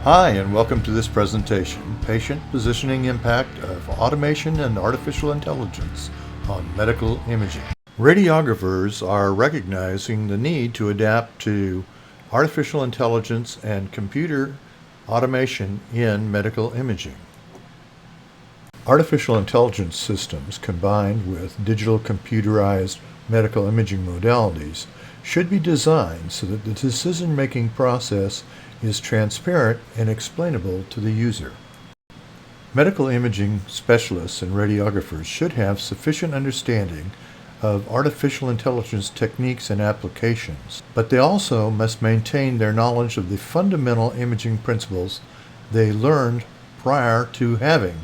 Hi, and welcome to this presentation, Patient Positioning Impact of Automation and Artificial Intelligence on Medical Imaging. Radiographers are recognizing the need to adapt to artificial intelligence and computer automation in medical imaging. Artificial intelligence systems combined with digital computerized medical imaging modalities should be designed so that the decision-making process is transparent and explainable to the user. Medical imaging specialists and radiographers should have sufficient understanding of artificial intelligence techniques and applications, but they also must maintain their knowledge of the fundamental imaging principles they learned prior to having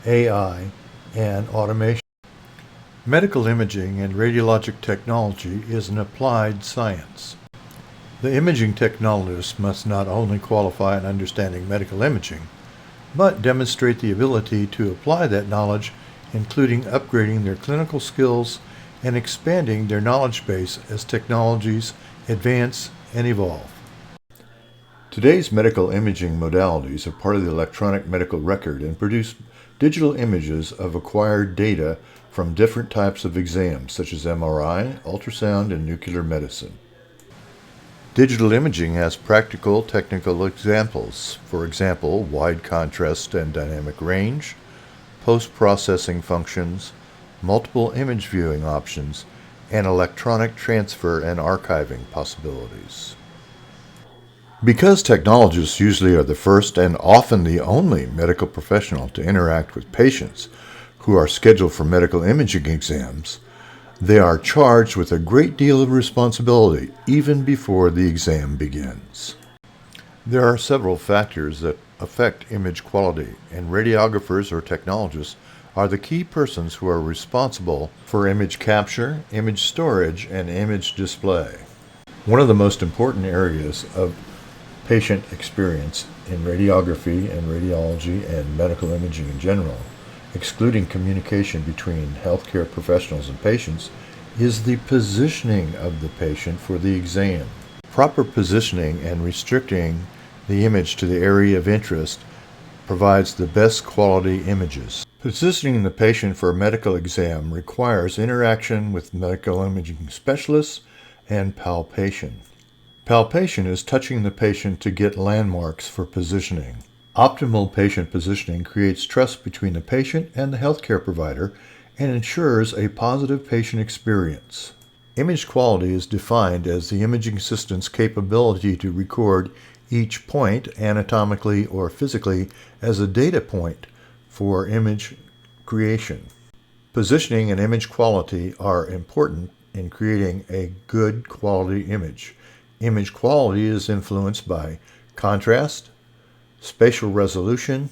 AI and automation. Medical imaging and radiologic technology is an applied science. The imaging technologist must not only qualify in understanding medical imaging, but demonstrate the ability to apply that knowledge, including upgrading their clinical skills and expanding their knowledge base as technologies advance and evolve. Today's medical imaging modalities are part of the electronic medical record and produce digital images of acquired data from different types of exams, such as MRI, ultrasound, and nuclear medicine. Digital imaging has practical technical examples, for example, wide contrast and dynamic range, post-processing functions, multiple image viewing options, and electronic transfer and archiving possibilities. Because technologists usually are the first and often the only medical professional to interact with patients who are scheduled for medical imaging exams, they are charged with a great deal of responsibility even before the exam begins. There are several factors that affect image quality, and radiographers or technologists are the key persons who are responsible for image capture, image storage, and image display. One of the most important areas of patient experience in radiography and radiology and medical imaging in general, excluding communication between healthcare professionals and patients, is the positioning of the patient for the exam. Proper positioning and restricting the image to the area of interest provides the best quality images. Positioning the patient for a medical exam requires interaction with medical imaging specialists and palpation. Palpation is touching the patient to get landmarks for positioning. Optimal patient positioning creates trust between the patient and the healthcare provider and ensures a positive patient experience. Image quality is defined as the imaging system's capability to record each point anatomically or physically as a data point for image creation. Positioning and image quality are important in creating a good quality image. Image quality is influenced by contrast, spatial resolution,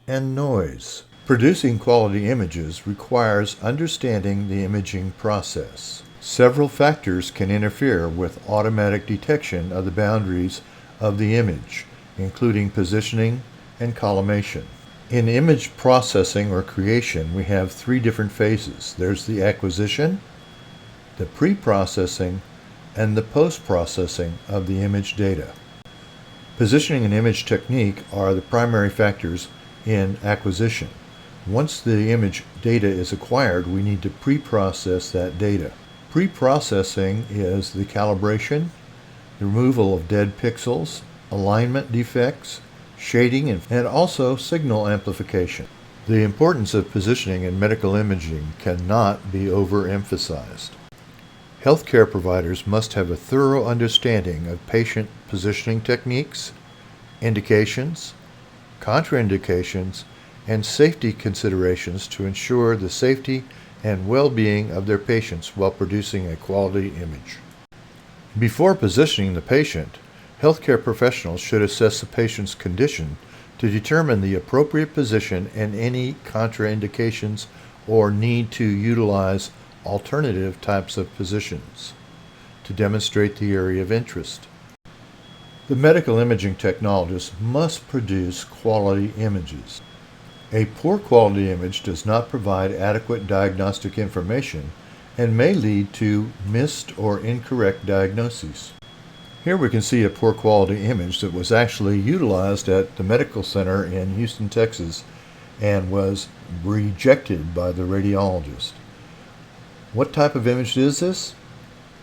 and noise. Producing quality images requires understanding the imaging process. Several factors can interfere with automatic detection of the boundaries of the image, including positioning and collimation. In image processing or creation, we have three different phases. There's the acquisition, the pre-processing, and the post-processing of the image data. Positioning and image technique are the primary factors in acquisition. Once the image data is acquired, we need to pre-process that data. Pre-processing is the calibration, the removal of dead pixels, alignment defects, shading, and also signal amplification. The importance of positioning in medical imaging cannot be overemphasized. Healthcare providers must have a thorough understanding of patient positioning techniques, indications, contraindications, and safety considerations to ensure the safety and well-being of their patients while producing a quality image. Before positioning the patient, healthcare professionals should assess the patient's condition to determine the appropriate position and any contraindications or need to utilize alternative types of positions to demonstrate the area of interest. The medical imaging technologist must produce quality images. A poor quality image does not provide adequate diagnostic information and may lead to missed or incorrect diagnoses. Here we can see a poor quality image that was actually utilized at the medical center in Houston, Texas, and was rejected by the radiologist. What type of image is this?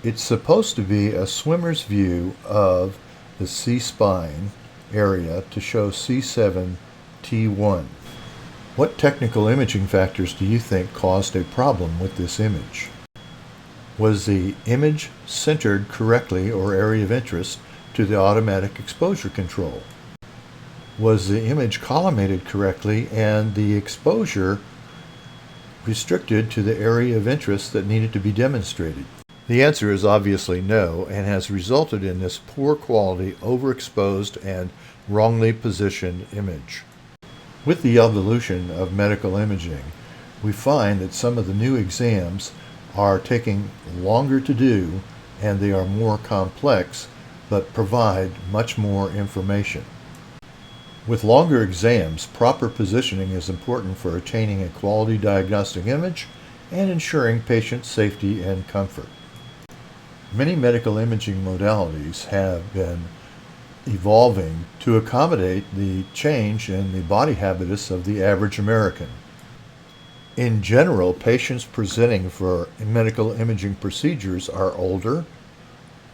It's supposed to be a swimmer's view of the C-spine area to show C7-T1. What technical imaging factors do you think caused a problem with this image? Was the image centered correctly or area of interest to the automatic exposure control? Was the image collimated correctly and the exposure restricted to the area of interest that needed to be demonstrated? The answer is obviously no, and has resulted in this poor quality, overexposed, and wrongly positioned image. With the evolution of medical imaging, we find that some of the new exams are taking longer to do, and they are more complex, but provide much more information. With longer exams, proper positioning is important for attaining a quality diagnostic image and ensuring patient safety and comfort. Many medical imaging modalities have been evolving to accommodate the change in the body habitus of the average American. In general, patients presenting for medical imaging procedures are older,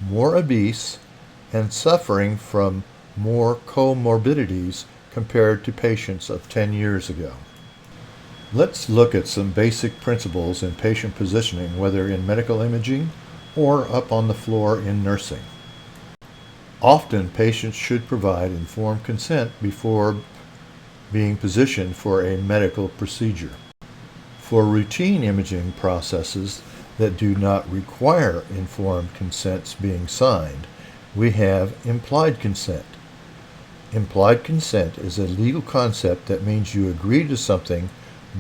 more obese, and suffering from more comorbidities compared to patients of 10 years ago. Let's look at some basic principles in patient positioning, whether in medical imaging or up on the floor in nursing. Often, patients should provide informed consent before being positioned for a medical procedure. For routine imaging processes that do not require informed consents being signed, we have implied consent. Implied consent is a legal concept that means you agree to something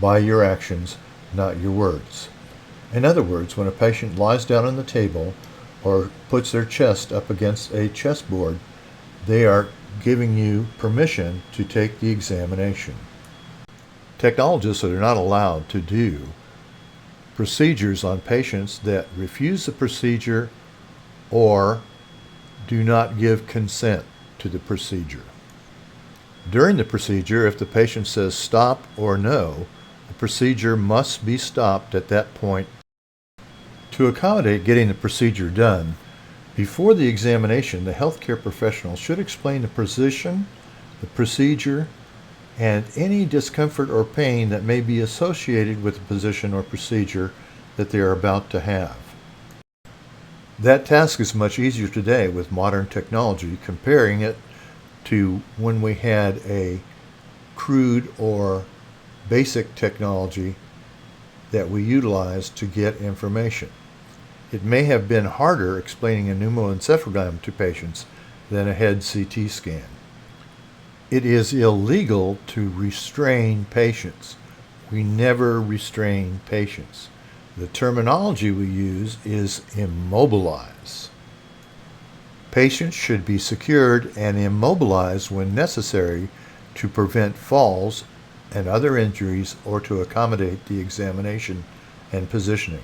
by your actions, not your words. In other words, when a patient lies down on the table or puts their chest up against a chessboard, they are giving you permission to take the examination. Technologists are not allowed to do procedures on patients that refuse the procedure or do not give consent to the procedure. During the procedure, if the patient says stop or no, the procedure must be stopped at that point. To accommodate getting the procedure done, before the examination, the healthcare professional should explain the position, the procedure, and any discomfort or pain that may be associated with the position or procedure that they are about to have. That task is much easier today with modern technology, comparing it to when we had a crude or basic technology that we utilized to get information. It may have been harder explaining a pneumoencephalogram to patients than a head CT scan. It is illegal to restrain patients. We never restrain patients. The terminology we use is immobilize. Patients should be secured and immobilized when necessary to prevent falls and other injuries or to accommodate the examination and positioning.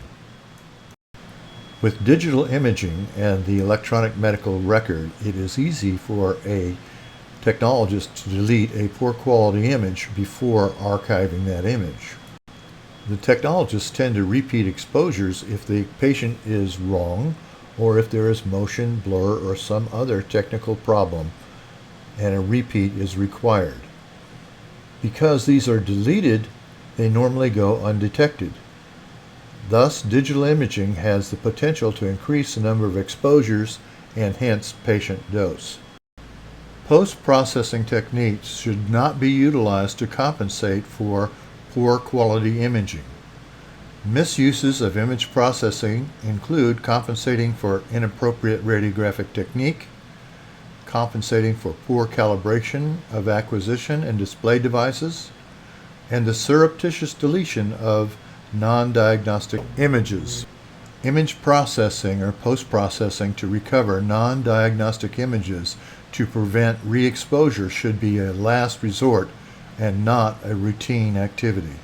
With digital imaging and the electronic medical record, it is easy for a technologist to delete a poor quality image before archiving that image. The technologists tend to repeat exposures if the patient is wrong or if there is motion, blur, or some other technical problem and a repeat is required. Because these are deleted, they normally go undetected. Thus, digital imaging has the potential to increase the number of exposures and hence patient dose. Post-processing techniques should not be utilized to compensate for poor quality imaging. Misuses of image processing include compensating for inappropriate radiographic technique, compensating for poor calibration of acquisition and display devices, and the surreptitious deletion of non-diagnostic images. Image processing or post-processing to recover non-diagnostic images to prevent re-exposure should be a last resort and not a routine activity.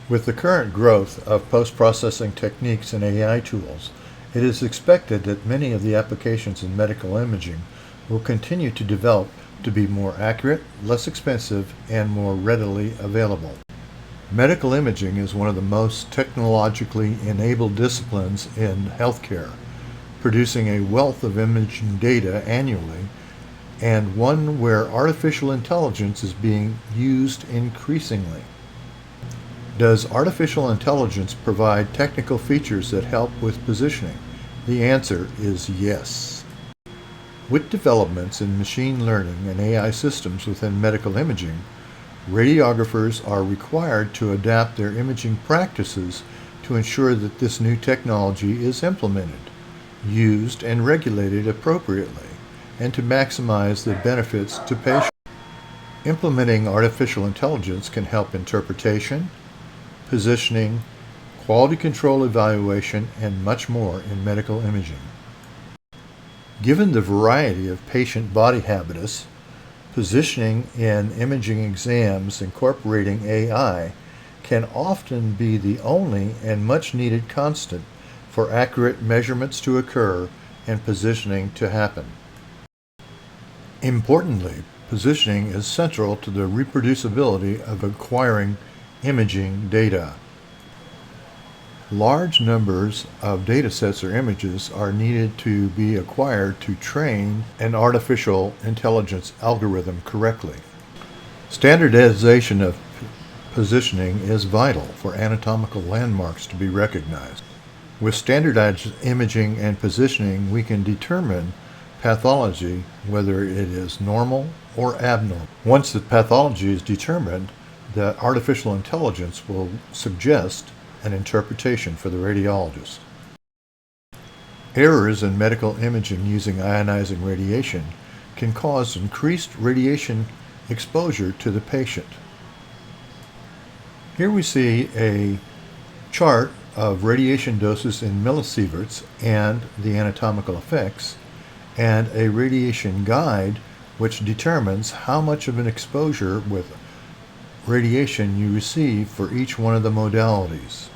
With the current growth of post-processing techniques and AI tools, It is expected that many of the applications in medical imaging will continue to develop to be more accurate, less expensive, and more readily available. Medical imaging is one of the most technologically enabled disciplines in healthcare, producing a wealth of imaging data annually, and one where artificial intelligence is being used increasingly. Does artificial intelligence provide technical features that help with positioning? The answer is yes. With developments in machine learning and AI systems within medical imaging, radiographers are required to adapt their imaging practices to ensure that this new technology is implemented, used, and regulated appropriately, and to maximize the benefits to patients. Implementing artificial intelligence can help interpretation, positioning, quality control evaluation, and much more in medical imaging. Given the variety of patient body habitus, positioning in imaging exams incorporating AI can often be the only and much needed constant for accurate measurements to occur and positioning to happen. Importantly, positioning is central to the reproducibility of acquiring imaging data. Large numbers of data sets or images are needed to be acquired to train an artificial intelligence algorithm correctly. Standardization of positioning is vital for anatomical landmarks to be recognized. With standardized imaging and positioning, we can determine pathology, whether it is normal or abnormal. Once the pathology is determined, the artificial intelligence will suggest an interpretation for the radiologist. Errors in medical imaging using ionizing radiation can cause increased radiation exposure to the patient. Here we see a chart of radiation doses in millisieverts and the anatomical effects, and a radiation guide which determines how much of an exposure with radiation you receive for each one of the modalities.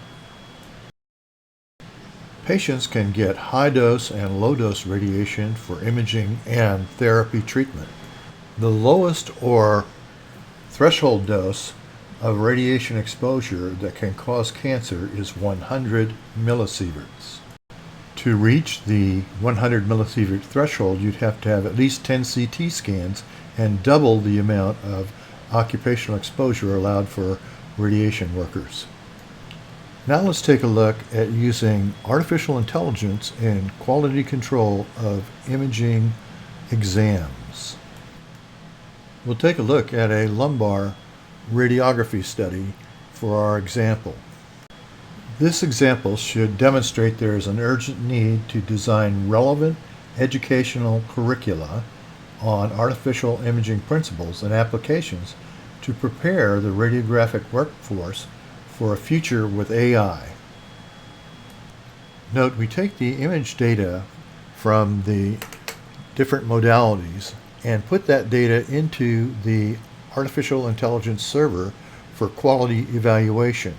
Patients can get high-dose and low-dose radiation for imaging and therapy treatment. The lowest or threshold dose of radiation exposure that can cause cancer is 100 millisieverts. To reach the 100 millisievert threshold, you'd have to have at least 10 CT scans and double the amount of occupational exposure allowed for radiation workers. Now let's take a look at using artificial intelligence in quality control of imaging exams. We'll take a look at a lumbar radiography study for our example. This example should demonstrate there is an urgent need to design relevant educational curricula on artificial imaging principles and applications to prepare the radiographic workforce for a future with AI. Note, we take the image data from the different modalities and put that data into the artificial intelligence server for quality evaluation.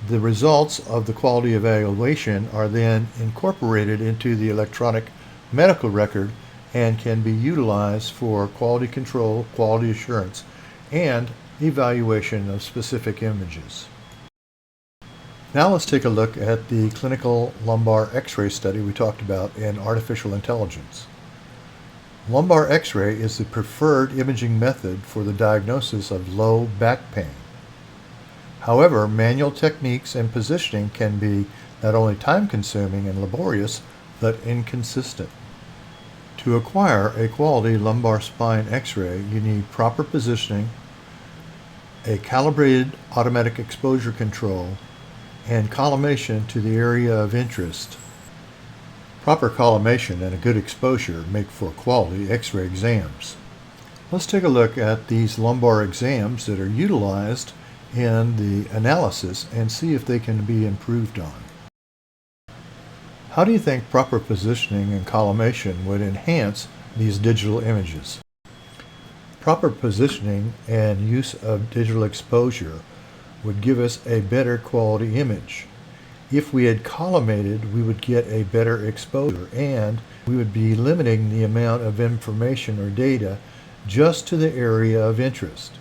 The results of the quality evaluation are then incorporated into the electronic medical record and can be utilized for quality control, quality assurance, and evaluation of specific images. Now let's take a look at the clinical lumbar X-ray study we talked about in artificial intelligence. Lumbar X-ray is the preferred imaging method for the diagnosis of low back pain. However, manual techniques and positioning can be not only time-consuming and laborious, but inconsistent. To acquire a quality lumbar spine X-ray, you need proper positioning, a calibrated automatic exposure control, and collimation to the area of interest. Proper collimation and a good exposure make for quality X-ray exams. Let's take a look at these lumbar exams that are utilized in the analysis and see if they can be improved on. How do you think proper positioning and collimation would enhance these digital images? Proper positioning and use of digital exposure would give us a better quality image. If we had collimated, we would get a better exposure, and we would be limiting the amount of information or data just to the area of interest.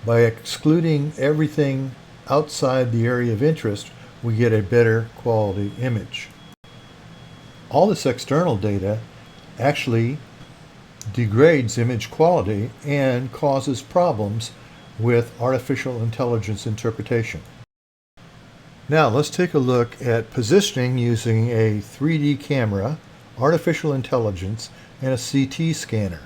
By excluding everything outside the area of interest, we get a better quality image. All this external data actually degrades image quality and causes problems with artificial intelligence interpretation. Now let's take a look at positioning using a 3D camera, artificial intelligence, and a CT scanner.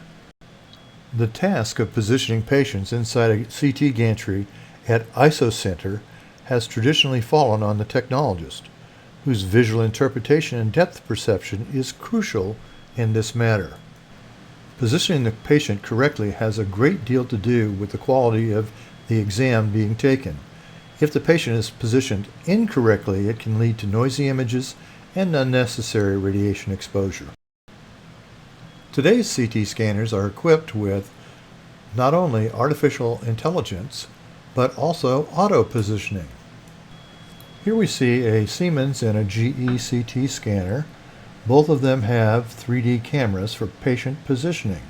The task of positioning patients inside a CT gantry at isocenter has traditionally fallen on the technologist, whose visual interpretation and depth perception is crucial in this matter. Positioning the patient correctly has a great deal to do with the quality of the exam being taken. If the patient is positioned incorrectly, it can lead to noisy images and unnecessary radiation exposure. Today's CT scanners are equipped with not only artificial intelligence, but also auto-positioning. Here we see a Siemens and a GE CT scanner. Both of them have 3D cameras for patient positioning.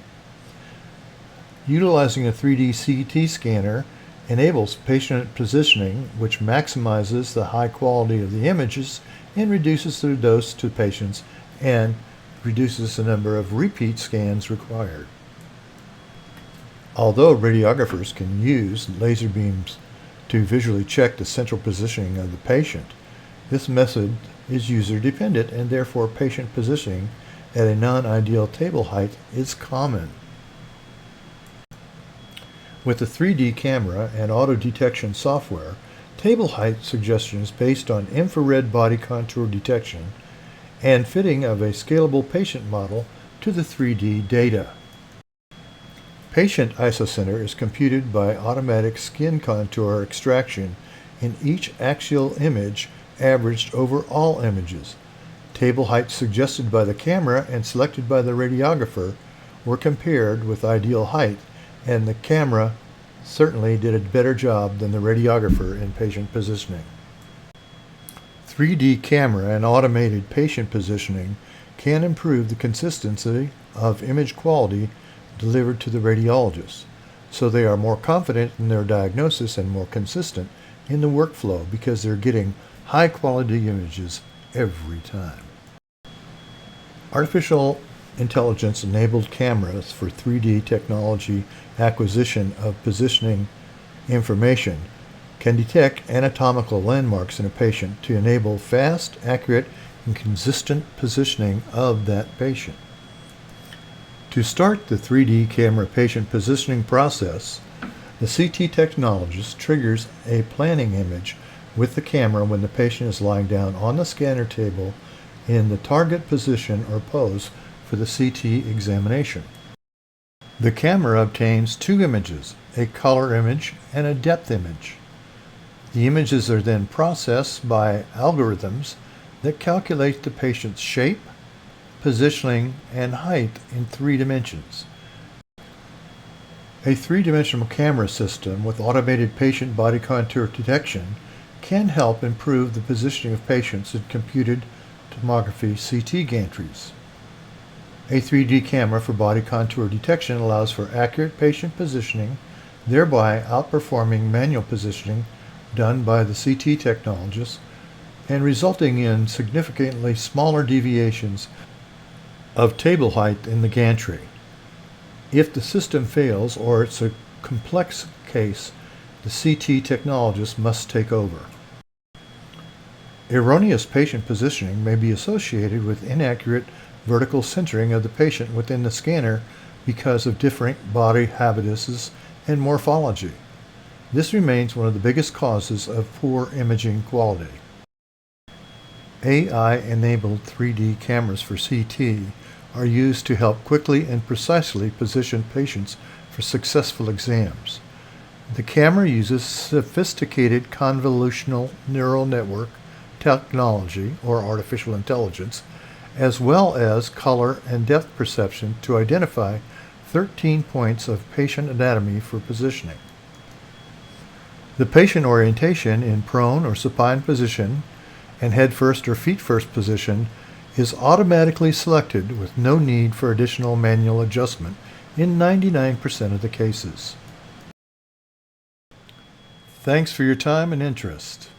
Utilizing a 3D CT scanner enables patient positioning, which maximizes the high quality of the images and reduces the dose to patients and reduces the number of repeat scans required. Although radiographers can use laser beams to visually check the central positioning of the patient, this method is user dependent, and therefore patient positioning at a non-ideal table height is common. With the 3D camera and auto detection software, table height suggestions based on infrared body contour detection and fitting of a scalable patient model to the 3D data. Patient isocenter is computed by automatic skin contour extraction in each axial image averaged over all images. Table heights suggested by the camera and selected by the radiographer were compared with ideal height, and the camera certainly did a better job than the radiographer in patient positioning. 3D camera and automated patient positioning can improve the consistency of image quality delivered to the radiologists, so they are more confident in their diagnosis and more consistent in the workflow because they're getting high quality images every time. Artificial intelligence enabled cameras for 3D technology acquisition of positioning information can detect anatomical landmarks in a patient to enable fast, accurate, and consistent positioning of that patient. To start the 3D camera patient positioning process, the CT technologist triggers a planning image with the camera when the patient is lying down on the scanner table in the target position or pose for the CT examination. The camera obtains two images, a color image and a depth image. The images are then processed by algorithms that calculate the patient's shape, positioning, and height in 3 dimensions. A 3-dimensional camera system with automated patient body contour detection can help improve the positioning of patients in computed tomography CT gantries. A 3D camera for body contour detection allows for accurate patient positioning, thereby outperforming manual positioning done by the CT technologists and resulting in significantly smaller deviations of table height in the gantry. If the system fails or it's a complex case, the CT technologist must take over. Erroneous patient positioning may be associated with inaccurate vertical centering of the patient within the scanner because of different body habituses and morphology. This remains one of the biggest causes of poor imaging quality. AI-enabled 3D cameras for CT are used to help quickly and precisely position patients for successful exams. The camera uses sophisticated convolutional neural network technology, or artificial intelligence, as well as color and depth perception to identify 13 points of patient anatomy for positioning. The patient orientation in prone or supine position and head first or feet first position is automatically selected with no need for additional manual adjustment in 99% of the cases. Thanks for your time and interest.